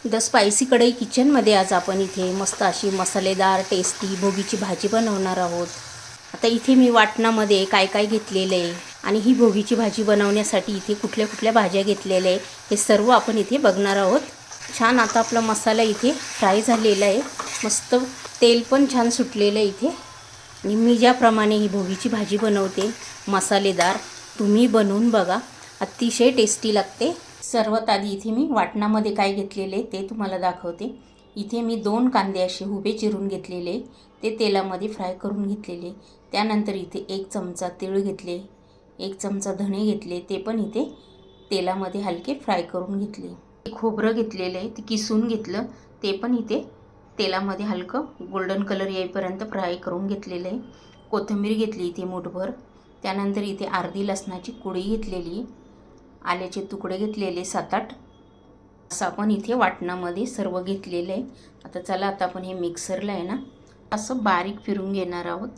The spicy कढई किचनमध्ये आज आपण इथे मस्त अशी मसालेदार टेस्टी भोगीची भाजी बनवणार आहोत। आता इथे मी वाटणामध्ये काय काय घेतलेले आहे आणि ही भोगीची भाजी बनवण्यासाठी इथे कुठल्या कुठल्या भाज्या घेतलेल्या आहे हे सर्व आपण इथे बघणार आहोत। छान आता आपला मसाला इथे फ्राय झालेला आहे, मस्त तेल पण छान सुटलेलं आहे इथे। आणि मी ज्याप्रमाणे ही भोगीची भाजी बनवते मसालेदार, तुम्ही बनवून बघा, अतिशय टेस्टी लागते। सर्वात आधी इथे मी वाटणामध्ये काय घेतलेले ते तुम्हाला दाखवते। इथे मी 2 कांदे असे उभे चिरून घेतलेले, ते तेलामध्ये फ्राय करून घेतलेले। त्यानंतर इथे 1 चमचा तीळ घेतले, 1 चमचा धणे घेतले, ते पण इथे तेलामध्ये हलके फ्राय करून घेतले। खोबरं घेतलेले ते किसून घेतलं, ते पण इथे तेलामध्ये हलकं गोल्डन कलर येईपर्यंत फ्राय करून घेतलेले। कोथिंबीर घेतली इथे मूठभर, त्यानंतर इथे अर्धी लसणाची कुडी घेतलेली, आल्याचे तुकडे घेतलेले 7-8, असं आपण इथे वाटणामध्ये सर्व घेतलेलं आहे। आता चला, आता आपण हे मिक्सरला आहे ना असं बारीक फिरून घेणार आहोत।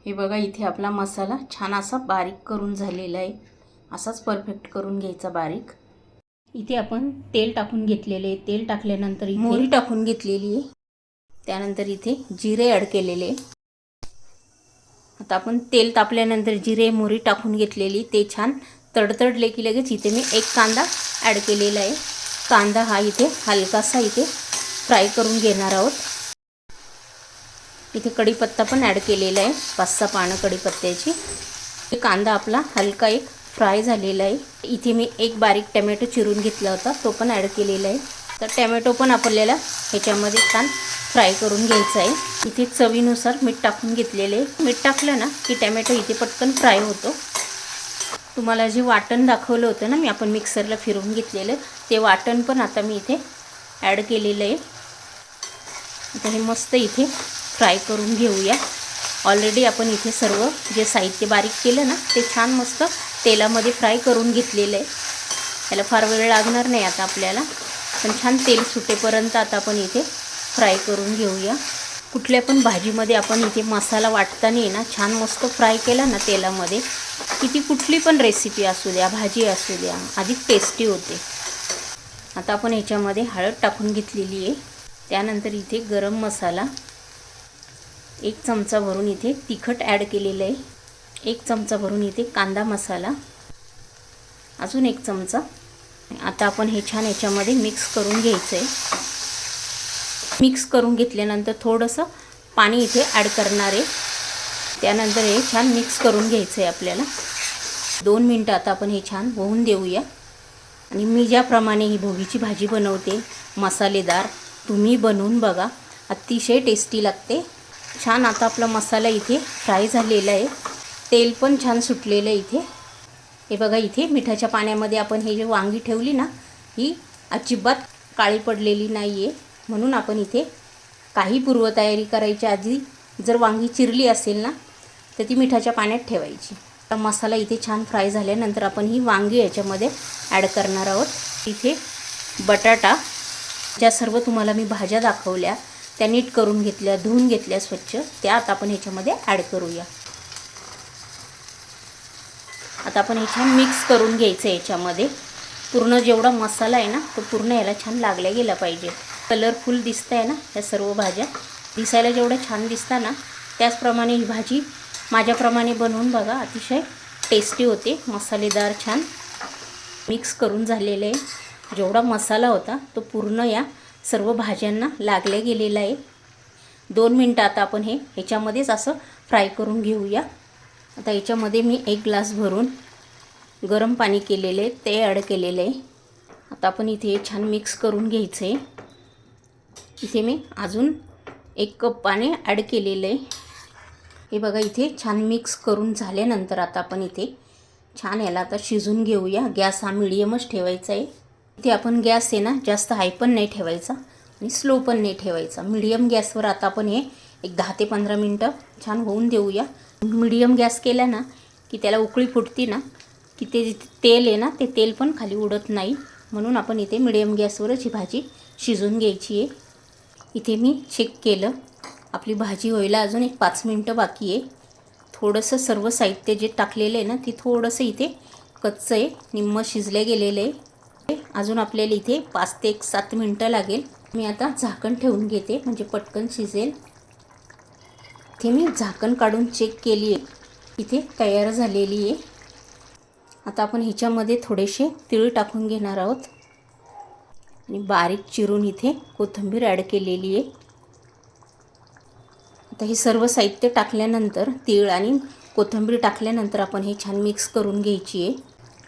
हे बघा, इथे आपला मसाला छान असा बारीक करून झालेला आहे, असाच परफेक्ट करून घ्यायचा बारीक। इथे आपण तेल टाकून घेतलेले, तेल टाकल्यानंतर इथे मोहरी टाकून घेतलेली आहे, त्यानंतर इथे जिरे ॲड केलेले। आता आपण तेल तापल्यानंतर जिरे मोहरी टाकून घेतलेली, ते छान तडतडले की लगेच इथे मी 1 कांदा ॲड केलेला आहे। कांदा हा इथे हलकासा इथे फ्राय करून घेणार आहोत। इथे कढीपत्ता पण ॲड केलेला आहे, 5-6 पानं कढीपत्त्याची। कांदा आपला हलका एक फ्राय झालेला आहे। इथे मी 1 बारीक टोमॅटो चिरून घेतला होता, तो पण ॲड केलेला आहे। तर टोमॅटो पण आपल्याला ह्याच्यामध्ये छान फ्राय करून घ्यायचा आहे। इथे चवीनुसार मीठ टाकून घेतलेले, मीठ टाकलं ना की टोमॅटो इथे पटकन फ्राय होतो। तुम्हाला जे वाटण दाखवलं होतं ना मी, आपण मिक्सरला फिरवून घेतलेलं, ते वाटण पण आता मी इथे ॲड केलेलं आहे। आता हे मस्त इथे फ्राय करून घेऊया। ऑलरेडी आपण इथे सर्व जे साहित्य बारीक केलं ना ते छान मस्त तेलामध्ये फ्राय करून घेतलेलं आहे, त्याला फार वेळ लागणार नाही आता आपल्याला, पण छान तेल सुटेपर्यंत आता आपण इथे फ्राय करून घेऊया। कुठल्या पण भाजीमध्ये आपण इथे मसाला वाटताना ना छान मस्त फ्राय केला ना तेलामध्ये, की ती कुठली पण रेसिपी असू द्या, भाजी असू द्या, अधिक टेस्टी होते। आता आपण ह्याच्यामध्ये हळद टाकून घेतलेली आहे, त्यानंतर इथे गरम मसाला 1 चमचा भरून इथे तिखट ॲड केलेलं आहे, 1 चमचा भरून इथे कांदा मसाला, अजून 1 चमचा। आता आपण हे छान याच्यामध्ये मिक्स करून घ्यायचं आहे। मिक्स करून घेतल्यानंतर थोडंसं पाणी इथे ॲड करणार आहे, त्यानंतर हे छान मिक्स करून घ्यायचं आहे आपल्याला। 2 मिनटं आता आपण हे छान होऊन देऊया। आणि मी ज्याप्रमाणे ही भोगीची भाजी बनवते मसालेदार, तुम्ही बनवून बघा, अतिशय टेस्टी लागते। छान आता आपला मसाला इथे फ्राय झालेला आहे, तेल पण छान सुटलेलं आहे इथे। हे बघा, इथे मिठाच्या पाण्यामध्ये आपण हे जे वांगी ठेवली ना, ही अजिबात काळी पडलेली नाही आहे, म्हणून आपण इथे काही पूर्वतयारी करायच्या आधी जर वांगी चिरली असेल ना तर ती मिठाच्या पाण्यात ठेवायची। आता मसाला इथे छान फ्राय झाल्यानंतर आपण ही वांगी याच्यामध्ये ॲड करणार आहोत। इथे बटाटा, ज्या सर्व तुम्हाला मी भाज्या दाखवल्या त्या नीट करून घेतल्या, धुवून घेतल्या स्वच्छ, त्या आता आपण ह्याच्यामध्ये ॲड करूया। आता आपण हे छान मिक्स करून घ्यायचं याच्यामध्ये, पूर्ण जेवढा मसाला आहे ना तो पूर्ण याला छान लागला गेला पाहिजे। कलरफुल दिसत आहे ना या सर्व भाज्या, दिसायला जेवढ्या छान दिसतात ना त्याचप्रमाणे ही भाजी माझ्याप्रमाणे बनवून बघा, अतिशय टेस्टी होते। मसालेदार छान मिक्स करून झालेलं आहे, जेवढा मसाला होता तो पूर्ण या सर्व भाज्यांना लागले गेलेला आहे। 2 मिनटं आता आपण हे ह्याच्यामध्येच असं फ्राय करून घेऊया। आता याच्यामध्ये मी 1 ग्लास भरून गरम पाणी केलेले ते ॲड केलेलं आहे। आता आपण इथे छान मिक्स करून घ्यायचं आहे। इथे मी अजून 1 कप पाणी ॲड केलेलं आहे। हे बघा, इथे छान मिक्स करून झाल्यानंतर आता आपण इथे छान याला आता शिजून घेऊया। गॅस हा मिडियमच ठेवायचा आहे। इथे आपण गॅस आहे ना जास्त हाय पण नाही ठेवायचा आणि स्लो पण नाही ठेवायचा, मीडियम गॅसवर आता आपण हे एक 10 ते 15 मिनटं छान होऊन देऊया। मीडियम गॅस केला ना की त्याला उकळी फुटती ना की ते तेल आहे ना ते तेल पण खाली उडत नाही, म्हणून आपण इथे मीडियम गॅसवरच ही भाजी शिजून घ्यायची आहे। इथे मी चेक केलं, आपली भाजी व्हायला अजून एक 5 मिनटं बाकी आहे। थोडंसं सर्व साहित्य जे टाकलेलं आहे ना ते थोडंसं इथे कच्चं आहे, निम्मं शिजले गेलेलं आहे। अजून आपल्याला इथे 5 ते 7 मिनटं लागेल. मी आता झाकण ठेवून घेते म्हणजे पटकन शिजेल. इथे मी झाकण काढून चेक केली आहे, इथे तयार झालेली आहे. आता आपण ह्याच्यामध्ये थोडेसे तीळ टाकून घेणार आहोत आणि बारीक चिरून इथे कोथिंबीर ॲड केलेली आहे. आता हे सर्व साहित्य टाकल्यानंतर तीळ आणि कोथिंबीर टाकल्यानंतर आपण हे छान मिक्स करून घ्यायची आहे.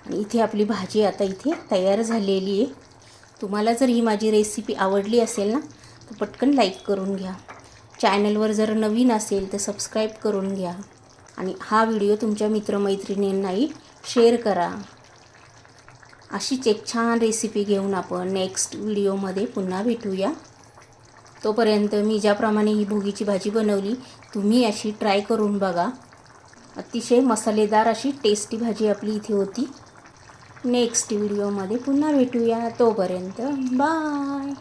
आणि इथे आपली भाजी आता इथे तयार झालेली आहे. तुम्हाला जर ही माझी रेसिपी आवडली असेल ना तर पटकन लाईक करून घ्या. चॅनलवर जर नवीन असेल तर सबस्क्राईब करून घ्या आणि हा व्हिडिओ तुमच्या मित्रमैत्रिणींनाही शेअर करा. अशीच एक छान रेसिपी घेऊन आपण नेक्स्ट व्हिडिओमध्ये पुन्हा भेटूया. तोपर्यंत मी ज्याप्रमाणे ही भोगीची भाजी बनवली तुम्ही अशी ट्राय करून बघा. अतिशय मसालेदार अशी टेस्टी भाजी आपली इथे होती. नेक्स्ट व्हिडिओमध्ये पुन्हा भेटूया. तोपर्यंत बाय.